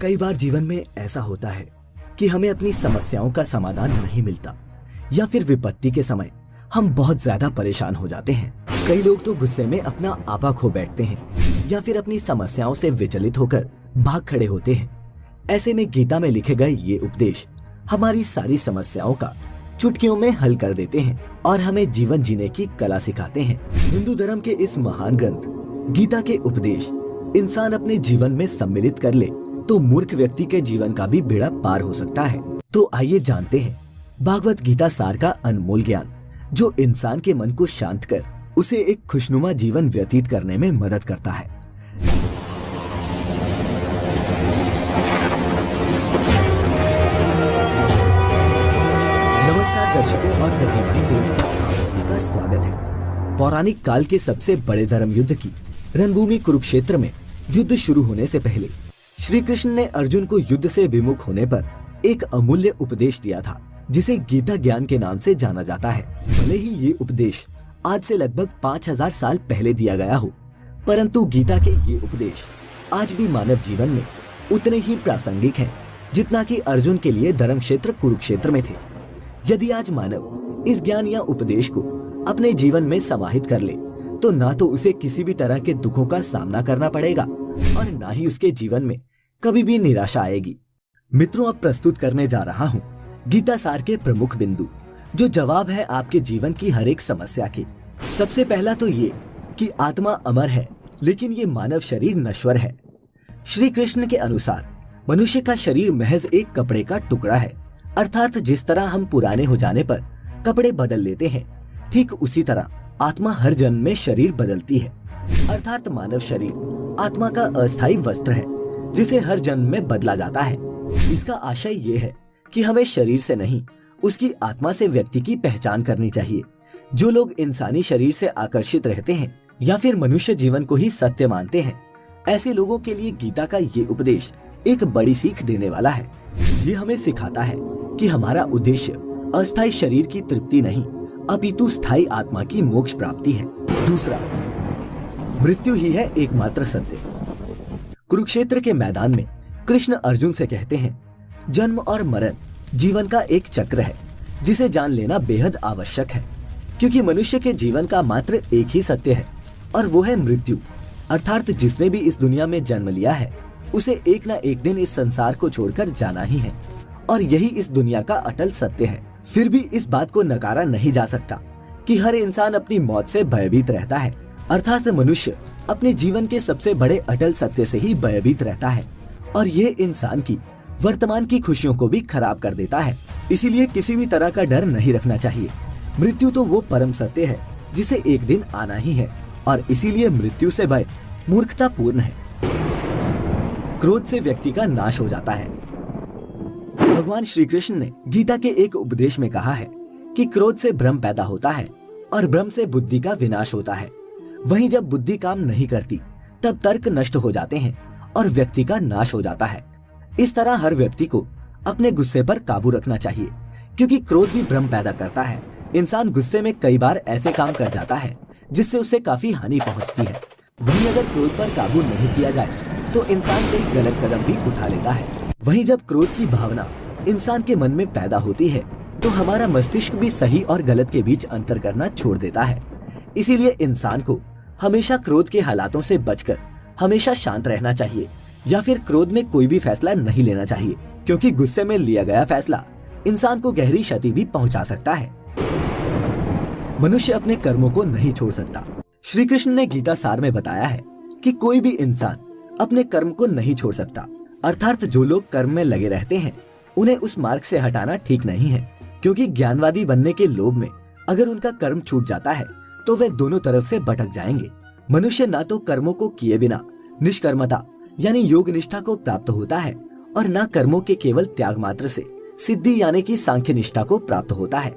कई बार जीवन में ऐसा होता है कि हमें अपनी समस्याओं का समाधान नहीं मिलता या फिर विपत्ति के समय हम बहुत ज्यादा परेशान हो जाते हैं। कई लोग तो गुस्से में अपना आपा खो बैठते हैं या फिर अपनी समस्याओं से विचलित होकर भाग खड़े होते हैं। ऐसे में गीता में लिखे गए ये उपदेश हमारी सारी समस्याओं का चुटकियों में हल कर देते हैं और हमें जीवन जीने की कला सिखाते हैं। हिंदू धर्म के इस महान ग्रंथ गीता के उपदेश इंसान अपने जीवन में सम्मिलित कर ले तो मूर्ख व्यक्ति के जीवन का भी बेड़ा पार हो सकता है। तो आइए जानते हैं भागवत गीता सार का अनमोल ज्ञान जो इंसान के मन को शांत कर उसे एक खुशनुमा जीवन व्यतीत करने में मदद करता है। नमस्कार दर्शकों और धन्यवाद न्यूज़ पर आप सभी का स्वागत है। पौराणिक काल के सबसे बड़े धर्म युद्ध की रणभूमि कुरुक्षेत्र में युद्ध शुरू होने से पहले श्री कृष्ण ने अर्जुन को युद्ध से विमुख होने पर एक अमूल्य उपदेश दिया था जिसे गीता ज्ञान के नाम से जाना जाता है। भले ही ये उपदेश आज से लगभग 5000 साल पहले दिया गया हो, परंतु गीता के ये उपदेश आज भी मानव जीवन में उतने ही प्रासंगिक हैं जितना कि अर्जुन के लिए धर्म क्षेत्र कुरुक्षेत्र में थे। यदि आज मानव इस ज्ञान या उपदेश को अपने जीवन में समाहित कर ले तो ना तो उसे किसी भी तरह के दुखों का सामना करना पड़ेगा और ना ही उसके जीवन में कभी भी निराशा आएगी। मित्रों, अब प्रस्तुत करने जा रहा हूँ गीता सार के प्रमुख बिंदु जो जवाब है आपके जीवन की हर एक समस्या के। सबसे पहला तो ये कि आत्मा अमर है लेकिन ये मानव शरीर नश्वर है। श्री कृष्ण के अनुसार मनुष्य का शरीर महज एक कपड़े का टुकड़ा है, अर्थात जिस तरह हम पुराने हो जाने पर कपड़े बदल लेते हैं, ठीक उसी तरह आत्मा हर जन्म में शरीर बदलती है। अर्थात मानव शरीर आत्मा का अस्थायी वस्त्र है जिसे हर जन्म में बदला जाता है। इसका आशय ये है कि हमें शरीर से नहीं उसकी आत्मा से व्यक्ति की पहचान करनी चाहिए। जो लोग इंसानी शरीर से आकर्षित रहते हैं या फिर मनुष्य जीवन को ही सत्य मानते हैं, ऐसे लोगों के लिए गीता का ये उपदेश एक बड़ी सीख देने वाला है। ये हमें सिखाता है कि हमारा उद्देश्य अस्थायी शरीर की तृप्ति नहीं अपितु स्थायी आत्मा की मोक्ष प्राप्ति है। दूसरा, मृत्यु ही है एकमात्र सत्य। कुरुक्षेत्र के मैदान में कृष्ण अर्जुन से कहते हैं, जन्म और मरण जीवन का एक चक्र है जिसे जान लेना बेहद आवश्यक है, क्योंकि मनुष्य के जीवन का मात्र एक ही सत्य है और वो है मृत्यु। अर्थात जिसने भी इस दुनिया में जन्म लिया है उसे एक न एक दिन इस संसार को छोड़कर जाना ही है और यही इस दुनिया का अटल सत्य है। फिर भी इस बात को नकारा नहीं जा सकता कि हर इंसान अपनी मौत से भयभीत रहता है। अर्थात मनुष्य अपने जीवन के सबसे बड़े अटल सत्य से ही भयभीत रहता है और ये इंसान की वर्तमान की खुशियों को भी खराब कर देता है। इसीलिए किसी भी तरह का डर नहीं रखना चाहिए। मृत्यु तो वो परम सत्य है जिसे एक दिन आना ही है और इसीलिए मृत्यु से भय मूर्खतापूर्ण है। क्रोध से व्यक्ति का नाश हो जाता है। भगवान श्री कृष्ण ने गीता के एक उपदेश में कहा है कि क्रोध से भ्रम पैदा होता है और भ्रम से बुद्धि का विनाश होता है। वहीं जब बुद्धि काम नहीं करती तब तर्क नष्ट हो जाते हैं और व्यक्ति का नाश हो जाता है। इस तरह हर व्यक्ति को अपने गुस्से पर काबू रखना चाहिए, क्योंकि क्रोध भी भ्रम पैदा करता है। इंसान गुस्से में कई बार ऐसे काम कर जाता है जिससे उसे काफी हानि पहुंचती है। वहीं अगर क्रोध पर काबू नहीं किया जाए तो इंसान कई गलत कदम भी उठा लेता है। वहीं जब क्रोध की भावना इंसान के मन में पैदा होती है तो हमारा मस्तिष्क भी सही और गलत के बीच अंतर करना छोड़ देता है। इसीलिए इंसान को हमेशा क्रोध के हालातों से बचकर हमेशा शांत रहना चाहिए या फिर क्रोध में कोई भी फैसला नहीं लेना चाहिए, क्योंकि गुस्से में लिया गया फैसला इंसान को गहरी क्षति भी पहुंचा सकता है। मनुष्य अपने कर्मों को नहीं छोड़ सकता। श्री कृष्ण ने गीता सार में बताया है कि कोई भी इंसान अपने कर्म को नहीं छोड़ सकता। अर्थात जो लोग कर्म में लगे रहते हैं उन्हें उस मार्ग से हटाना ठीक नहीं है, क्योंकि ज्ञानवादी बनने के लोभ में अगर उनका कर्म छूट जाता है तो वे दोनों तरफ से भटक जाएंगे। मनुष्य ना तो कर्मों को किए बिना निष्कर्मता यानी योग निष्ठा को प्राप्त होता है और ना कर्मों के केवल त्याग मात्र से सिद्धि यानी कि सांख्य निष्ठा को प्राप्त होता है।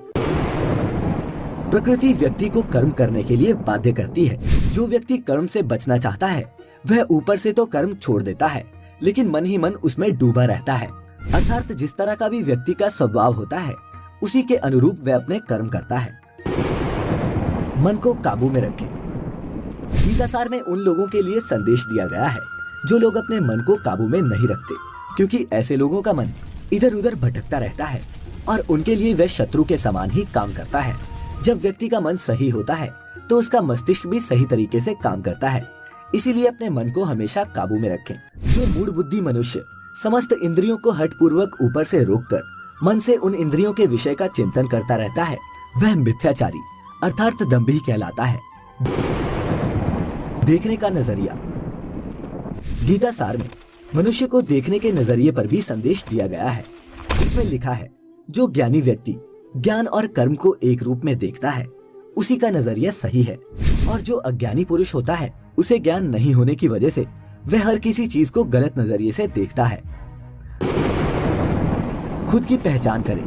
प्रकृति व्यक्ति को कर्म करने के लिए बाध्य करती है। जो व्यक्ति कर्म से बचना चाहता है वह ऊपर से तो कर्म छोड़ देता है, लेकिन मन ही मन उसमें डूबा रहता है। अर्थात जिस तरह का भी व्यक्ति का स्वभाव होता है उसी के अनुरूप वह अपने कर्म करता है। मन को काबू में रखें। गीता सार में उन लोगों के लिए संदेश दिया गया है जो लोग अपने मन को काबू में नहीं रखते क्योंकि ऐसे लोगों का मन इधर उधर भटकता रहता है और उनके लिए वह शत्रु के समान ही काम करता है। जब व्यक्ति का मन सही होता है तो उसका मस्तिष्क भी सही तरीके से काम करता है। इसीलिए अपने मन को हमेशा काबू में रखें। जो मूढ़ बुद्धि मनुष्य समस्त इंद्रियों को हठपूर्वक ऊपर से रोककर मन से उन इंद्रियों के विषय का चिंतन करता रहता है, वह मिथ्याचारी अर्थात दंभी कहलाता है। देखने का नजरिया। गीता सार में मनुष्य को देखने के नजरिए पर भी संदेश दिया गया है। इसमें लिखा है, जो ज्ञानी व्यक्ति ज्ञान और कर्म को एक रूप में देखता है उसी का नजरिया सही है, और जो अज्ञानी पुरुष होता है उसे ज्ञान नहीं होने की वजह से वह हर किसी चीज को गलत नजरिए से देखता है। खुद की पहचान करें।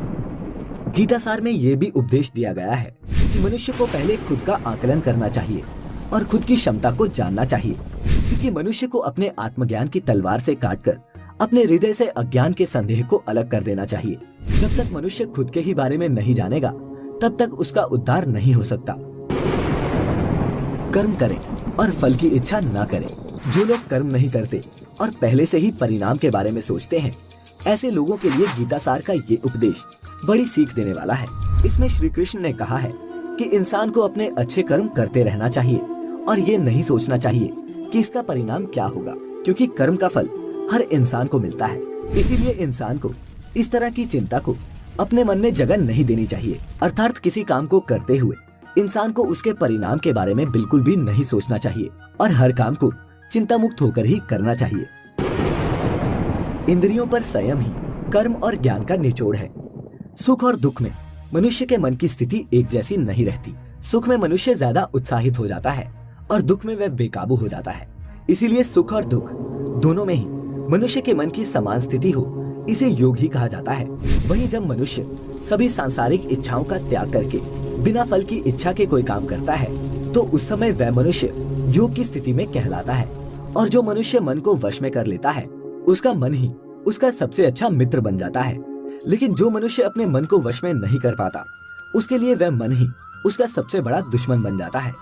गीता सार में यह भी उपदेश दिया गया है कि मनुष्य को पहले खुद का आकलन करना चाहिए और खुद की क्षमता को जानना चाहिए, क्योंकि मनुष्य को अपने आत्मज्ञान की तलवार से काटकर अपने हृदय से अज्ञान के संदेह को अलग कर देना चाहिए। जब तक मनुष्य खुद के ही बारे में नहीं जानेगा तब तक उसका उद्धार नहीं हो सकता। कर्म करें और फल की इच्छा न करें। जो लोग कर्म नहीं करते और पहले से ही परिणाम के बारे में सोचते हैं, ऐसे लोगों के लिए गीता सार का ये उपदेश बड़ी सीख देने वाला है। इसमें श्री कृष्ण ने कहा है कि इंसान को अपने अच्छे कर्म करते रहना चाहिए और ये नहीं सोचना चाहिए कि इसका परिणाम क्या होगा, क्योंकि कर्म का फल हर इंसान को मिलता है। इसीलिए इंसान को इस तरह की चिंता को अपने मन में जगह नहीं देनी चाहिए। अर्थात किसी काम को करते हुए इंसान को उसके परिणाम के बारे में बिल्कुल भी नहीं सोचना चाहिए और हर काम को चिंता मुक्त होकर ही करना चाहिए। इंद्रियों पर संयम ही कर्म और ज्ञान का निचोड़ है। सुख और दुख में मनुष्य के मन की स्थिति एक जैसी नहीं रहती। सुख में मनुष्य ज्यादा उत्साहित हो जाता है और दुख में वह बेकाबू हो जाता है। इसीलिए सुख और दुख दोनों में ही मनुष्य के मन की समान स्थिति हो, इसे योग ही कहा जाता है। वहीं जब मनुष्य सभी सांसारिक इच्छाओं का त्याग करके बिना फल की इच्छा के कोई काम करता है तो उस समय वह मनुष्य योग की स्थिति में कहलाता है। और जो मनुष्य मन को वश में कर लेता है उसका मन ही उसका सबसे अच्छा मित्र बन जाता है। लेकिन जो मनुष्य अपने मन को वश में नहीं कर पाता उसके लिए वह मन ही उसका सबसे बड़ा दुश्मन बन जाता है।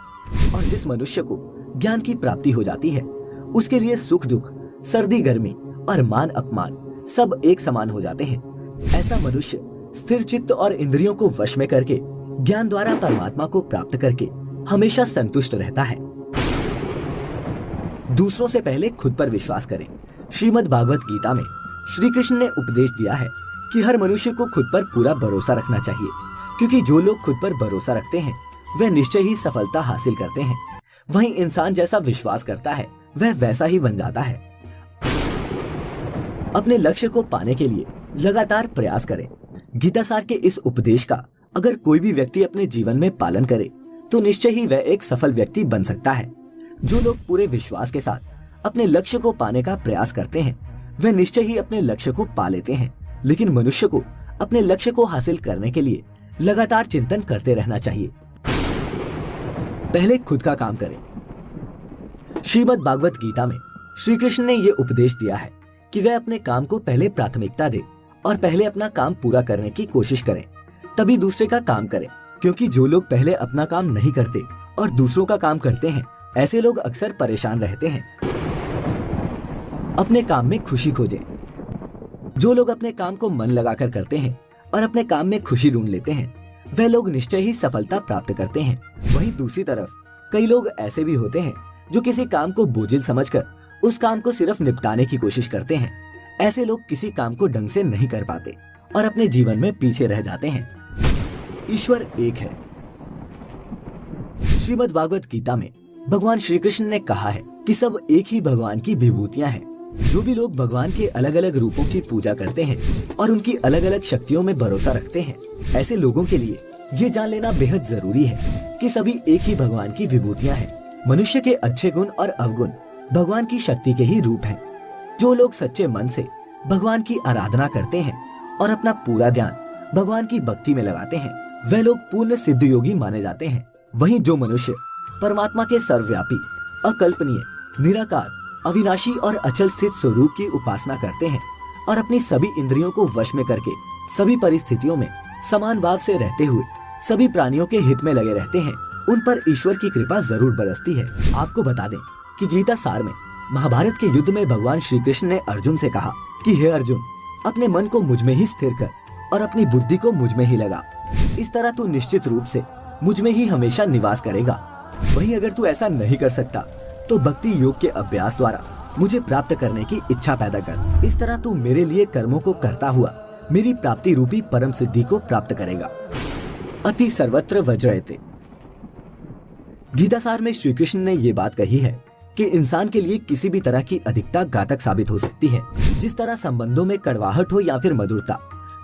और जिस मनुष्य को ज्ञान की प्राप्ति हो जाती है उसके लिए सुख दुख, सर्दी गर्मी और मान अपमान सब एक समान हो जाते हैं। ऐसा मनुष्य स्थिर चित्त और इंद्रियों को वश में करके ज्ञान द्वारा परमात्मा को प्राप्त करके हमेशा संतुष्ट रहता है। दूसरों से पहले खुद पर विश्वास करें। श्रीमद् भागवत गीता में श्री कृष्ण ने उपदेश दिया है कि हर मनुष्य को खुद पर पूरा भरोसा रखना चाहिए, क्योंकि जो लोग खुद पर भरोसा रखते हैं वह निश्चय ही सफलता हासिल करते हैं। वहीं इंसान जैसा विश्वास करता है वह वैसा ही बन जाता है। अपने लक्ष्य को पाने के लिए लगातार प्रयास करें। गीता सार के इस उपदेश का अगर कोई भी व्यक्ति अपने जीवन में पालन करे तो निश्चय ही वह एक सफल व्यक्ति बन सकता है। जो लोग पूरे विश्वास के साथ अपने लक्ष्य को पाने का प्रयास करते हैं वह निश्चय ही अपने लक्ष्य को पा लेते हैं। लेकिन मनुष्य को अपने लक्ष्य को हासिल करने के लिए लगातार चिंतन करते रहना चाहिए। पहले खुद का काम करें। श्रीमद् भागवत गीता में श्री कृष्ण ने यह उपदेश दिया है कि वह अपने काम को पहले प्राथमिकता दे और पहले अपना काम पूरा करने की कोशिश करें, तभी दूसरे का काम करें। क्योंकि जो लोग पहले अपना काम नहीं करते और दूसरों का काम करते हैं, ऐसे लोग अक्सर परेशान रहते हैं। अपने काम में खुशी खोजें। जो लोग अपने काम को मन लगाकर करते हैं और अपने काम में खुशी ढूंढ लेते हैं वह लोग निश्चय ही सफलता प्राप्त करते हैं। वहीं दूसरी तरफ कई लोग ऐसे भी होते हैं जो किसी काम को बोझिल समझकर उस काम को सिर्फ निपटाने की कोशिश करते हैं। ऐसे लोग किसी काम को ढंग से नहीं कर पाते और अपने जीवन में पीछे रह जाते हैं। ईश्वर एक है। श्रीमद् भागवत गीता में भगवान श्री कृष्ण ने कहा है कि सब एक ही भगवान की विभूतियां हैं। जो भी लोग भगवान के अलग अलग रूपों की पूजा करते हैं और उनकी अलग अलग शक्तियों में भरोसा रखते हैं, ऐसे लोगों के लिए ये जान लेना बेहद जरूरी है कि सभी एक ही भगवान की विभूतियां हैं। मनुष्य के अच्छे गुण और अवगुण भगवान की शक्ति के ही रूप हैं। जो लोग सच्चे मन से भगवान की आराधना करते हैं और अपना पूरा ध्यान भगवान की भक्ति में लगाते हैं वह लोग पूर्ण सिद्ध योगी माने जाते हैं। वहीं जो मनुष्य परमात्मा के सर्वव्यापी, अकल्पनीय, निराकार, अविनाशी और अचल स्थित स्वरूप की उपासना करते हैं और अपनी सभी इंद्रियों को वश में करके सभी परिस्थितियों में समान भाव से रहते हुए सभी प्राणियों के हित में लगे रहते हैं, उन पर ईश्वर की कृपा जरूर बरसती है। आपको बता दें कि गीता सार में महाभारत के युद्ध में भगवान श्री कृष्ण ने अर्जुन से कहा कि हे अर्जुन, अपने मन को मुझ में ही स्थिर कर और अपनी बुद्धि को मुझ में ही लगा। इस तरह तू निश्चित रूप से मुझ में ही हमेशा निवास करेगा। वहीं अगर तू ऐसा नहीं कर सकता तो भक्ति योग के अभ्यास द्वारा मुझे प्राप्त करने की इच्छा पैदा कर। इस तरह तू मेरे लिए कर्मों को करता हुआ मेरी प्राप्ति रूपी परम सिद्धि को प्राप्त करेगा। अति सर्वत्र वज्रयते। गीतासार में श्री कृष्ण ने ये बात कही है कि इंसान के लिए किसी भी तरह की अधिकता घातक साबित हो सकती है। जिस तरह संबंधों में कड़वाहट हो या फिर मधुरता,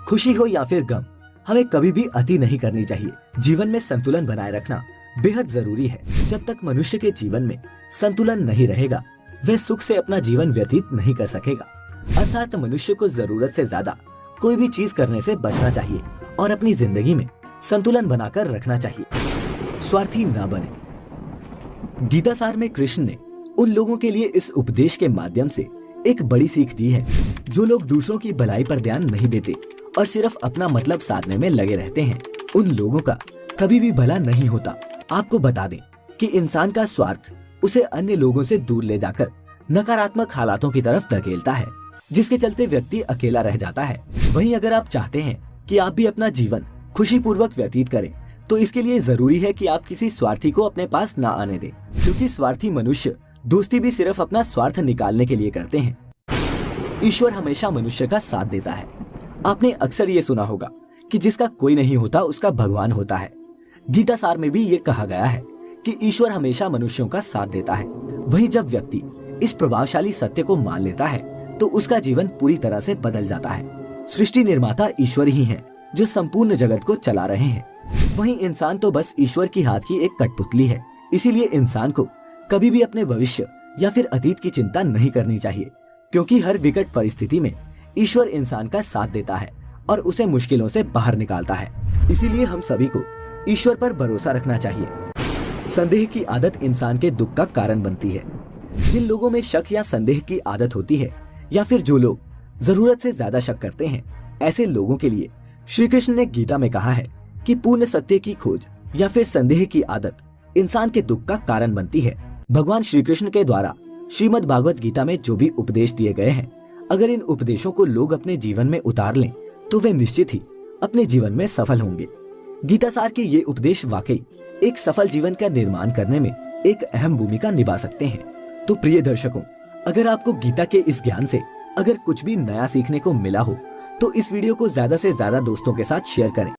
खुशी हो या फिर गम, हमें कभी भी अति नहीं करनी चाहिए। जीवन में संतुलन बनाए रखना बेहद जरूरी है। जब तक मनुष्य के जीवन में संतुलन नहीं रहेगा, वह सुख से अपना जीवन व्यतीत नहीं कर सकेगा। अर्थात मनुष्य को जरूरत से ज्यादा कोई भी चीज करने से बचना चाहिए और अपनी जिंदगी में संतुलन बनाकर रखना चाहिए। स्वार्थी न बने। गीतासार में कृष्ण ने उन लोगों के लिए इस उपदेश के माध्यम से एक बड़ी सीख दी है जो लोग दूसरों की भलाई पर ध्यान नहीं देते और सिर्फ अपना मतलब साधने में लगे रहते हैं। उन लोगों का कभी भी भला नहीं होता। आपको बता दें कि इंसान का स्वार्थ उसे अन्य लोगों से दूर ले जाकर नकारात्मक हालातों की तरफ धकेलता है, जिसके चलते व्यक्ति अकेला रह जाता है। वहीं अगर आप चाहते हैं कि आप भी अपना जीवन खुशी पूर्वक व्यतीत करें, तो इसके लिए जरूरी है कि आप किसी स्वार्थी को अपने पास ना आने दें, क्योंकि स्वार्थी मनुष्य दोस्ती भी सिर्फ अपना स्वार्थ निकालने के लिए करते हैं। ईश्वर हमेशा मनुष्य का साथ देता है। आपने अक्सर ये सुना होगा कि जिसका कोई नहीं होता उसका भगवान होता है। गीतासार में भी ये कहा गया है कि ईश्वर हमेशा मनुष्यों का साथ देता है। वहीं जब व्यक्ति इस प्रभावशाली सत्य को मान लेता है तो उसका जीवन पूरी तरह से बदल जाता है। सृष्टि निर्माता ईश्वर ही हैं, जो संपूर्ण जगत को चला रहे हैं। वहीं इंसान तो बस ईश्वर की हाथ की एक कठपुतली है। इसीलिए इंसान को कभी भी अपने भविष्य या फिर अतीत की चिंता नहीं करनी चाहिए, क्योंकि हर विकट परिस्थिति में ईश्वर इंसान का साथ देता है और उसे मुश्किलों से बाहर निकालता है। इसीलिए हम सभी को ईश्वर पर भरोसा रखना चाहिए। संदेह की आदत इंसान के दुख का कारण बनती है। जिन लोगों में शक या संदेह की आदत होती है, या फिर जो लोग जरूरत से ज्यादा शक करते हैं, ऐसे लोगों के लिए श्री कृष्ण ने गीता में कहा है कि पूर्ण सत्य की खोज या फिर संदेह की आदत इंसान के दुख का कारण बनती है। भगवान श्री कृष्ण के द्वारा श्रीमद् भागवत गीता में जो भी उपदेश दिए गए हैं, अगर इन उपदेशों को लोग अपने जीवन में उतार लें तो वे निश्चित ही अपने जीवन में सफल होंगे। गीतासार के ये उपदेश वाकई एक सफल जीवन का निर्माण करने में एक अहम भूमिका निभा सकते हैं। तो प्रिय दर्शकों, अगर आपको गीता के इस ज्ञान से अगर कुछ भी नया सीखने को मिला हो तो इस वीडियो को ज्यादा से ज्यादा दोस्तों के साथ शेयर करें।